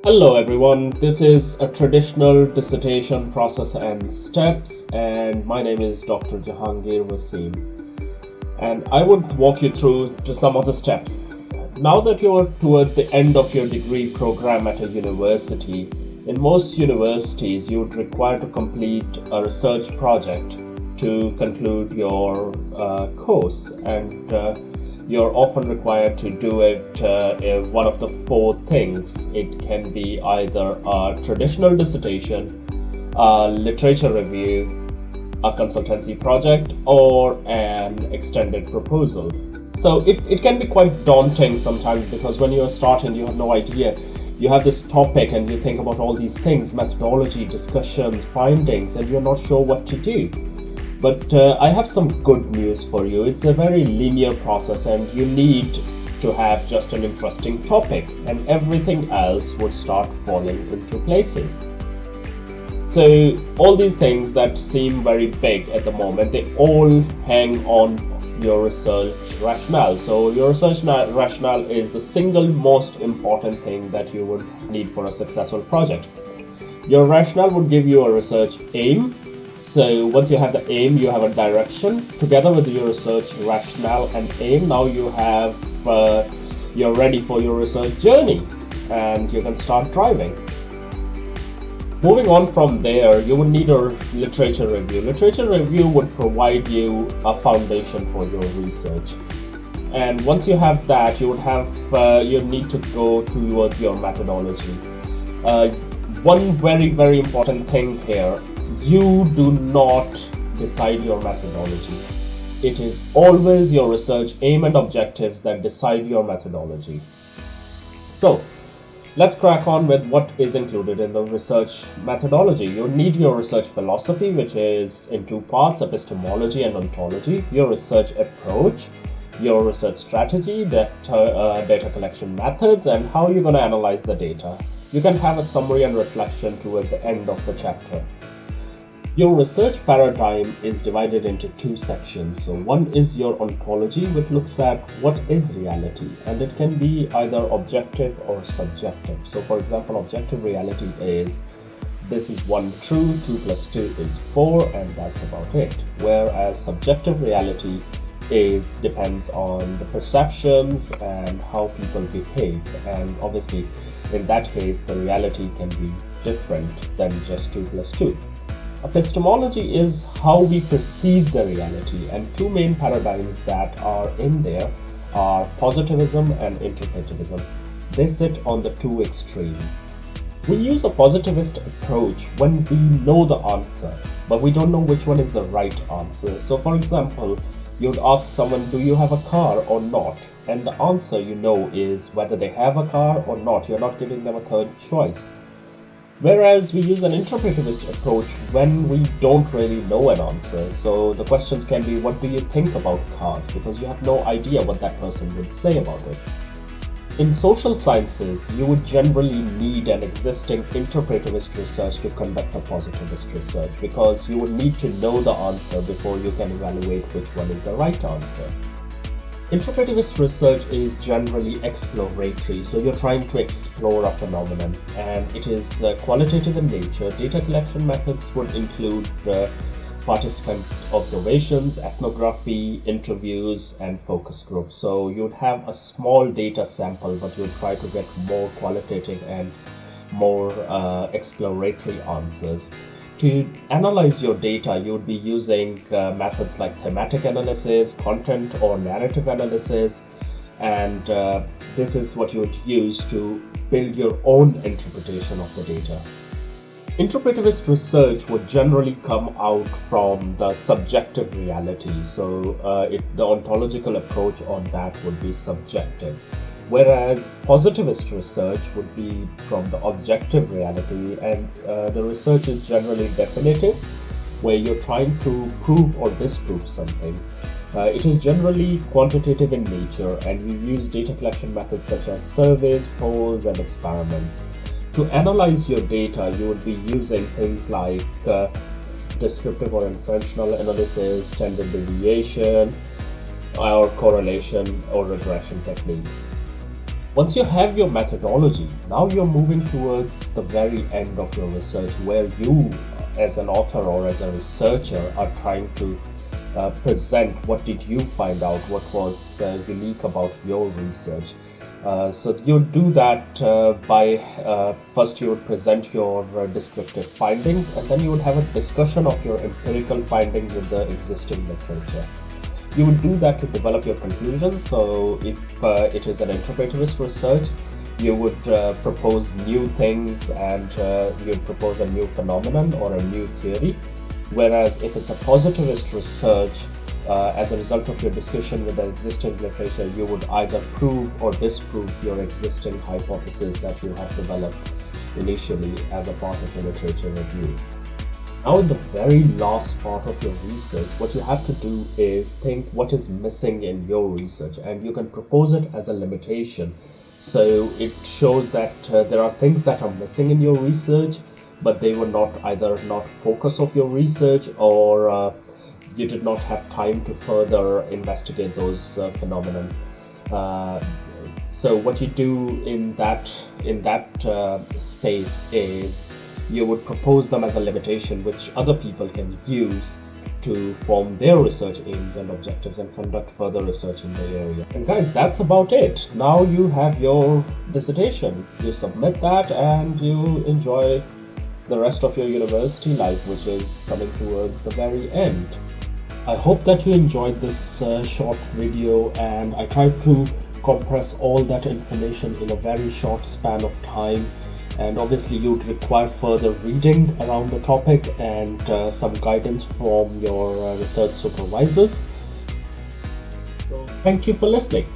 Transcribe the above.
Hello everyone, this is a traditional dissertation process and steps, and my name is Dr. Jay Wasim, and I would walk you through just some of the steps. Now that you're towards the end of your degree program at a university, in most universities you would require to complete a research project to conclude your course, and you're often required to do it in one of the four things. It can be either a traditional dissertation, a literature review, a consultancy project, or an extended proposal. So it can be quite daunting sometimes because when you're starting, you have no idea. You have this topic and you think about all these things, methodology, discussions, findings, and you're not sure what to do. But I have some good news for you. It's a very linear process, and you need to have just an interesting topic, and everything else would start falling into places. So, all these things that seem very big at the moment, they all hang on your research rationale. So, your research rationale is the single most important thing that you would need for a successful project. Your rationale would give you a research aim. So once you have the aim, you have a direction. Together with your research rationale and aim, now you're ready for your research journey, and you can start driving. Moving on from there, you would need a literature review. Literature review would provide you a foundation for your research. And once you have that, you need to go towards your methodology. One very, very important thing here: you do not decide your methodology. It is always your research aim and objectives that decide your methodology. So, let's crack on with what is included in the research methodology. You need your research philosophy, which is in two parts: epistemology and ontology, your research approach, your research strategy, data collection methods, and how you're going to analyze the data. You can have a summary and reflection towards the end of the chapter. Your research paradigm is divided into two sections. So one is your ontology, which looks at what is reality, and it can be either objective or subjective. So for example, objective reality is this is 1 true, 2 plus 2 is 4, and that's about it. Whereas subjective reality depends on the perceptions and how people behave, and obviously in that case the reality can be different than just 2 plus 2. Epistemology is how we perceive the reality, and two main paradigms that are in there are positivism and interpretivism. They sit on the two extremes. We use a positivist approach when we know the answer, but we don't know which one is the right answer. So for example, you'd ask someone, do you have a car or not? And the answer you know is whether they have a car or not. You're not giving them a third choice. Whereas we use an interpretivist approach when we don't really know an answer. So the questions can be, what do you think about cars? Because you have no idea what that person would say about it. In social sciences, you would generally need an existing interpretivist research to conduct a positivist research, because you would need to know the answer before you can evaluate which one is the right answer. Interpretivist research is generally exploratory, so you're trying to explore a phenomenon, and it is qualitative in nature. Data collection methods would include participant observations, ethnography, interviews, and focus groups. So you'd have a small data sample, but you'd try to get more qualitative and more exploratory answers. To analyze your data, you would be using methods like thematic analysis, content or narrative analysis, and this is what you would use to build your own interpretation of the data. Interpretivist research would generally come out from the subjective reality, so the ontological approach on that would be subjective. Whereas positivist research would be from the objective reality, and the research is generally definitive, where you're trying to prove or disprove something. It is generally quantitative in nature, and you use data collection methods such as surveys, polls, and experiments. To analyze your data, you would be using things like descriptive or inferential analysis, standard deviation, or correlation or regression techniques. Once you have your methodology, now you're moving towards the very end of your research, where you, as an author or as a researcher, are trying to present what did you find out, what was unique about your research. So you would do that by first you would present your descriptive findings, and then you would have a discussion of your empirical findings with the existing literature. You would do that to develop your conclusions. So if it is an interpretivist research, you would propose new things, and you would propose a new phenomenon or a new theory. Whereas if it's a positivist research, as a result of your discussion with the existing literature, you would either prove or disprove your existing hypothesis that you have developed initially as a part of your literature review. Now, in the very last part of your research, what you have to do is think what is missing in your research, and you can propose it as a limitation. So it shows that there are things that are missing in your research, but they were not focus of your research, or you did not have time to further investigate those phenomena. So what you do in that space is you would propose them as a limitation which other people can use to form their research aims and objectives and conduct further research in the area. And guys, that's about it. Now you have your dissertation. You submit that and you enjoy the rest of your university life, which is coming towards the very end. I hope that you enjoyed this short video, and I tried to compress all that information in a very short span of time. And obviously you'd require further reading around the topic and some guidance from your research supervisors. So thank you for listening.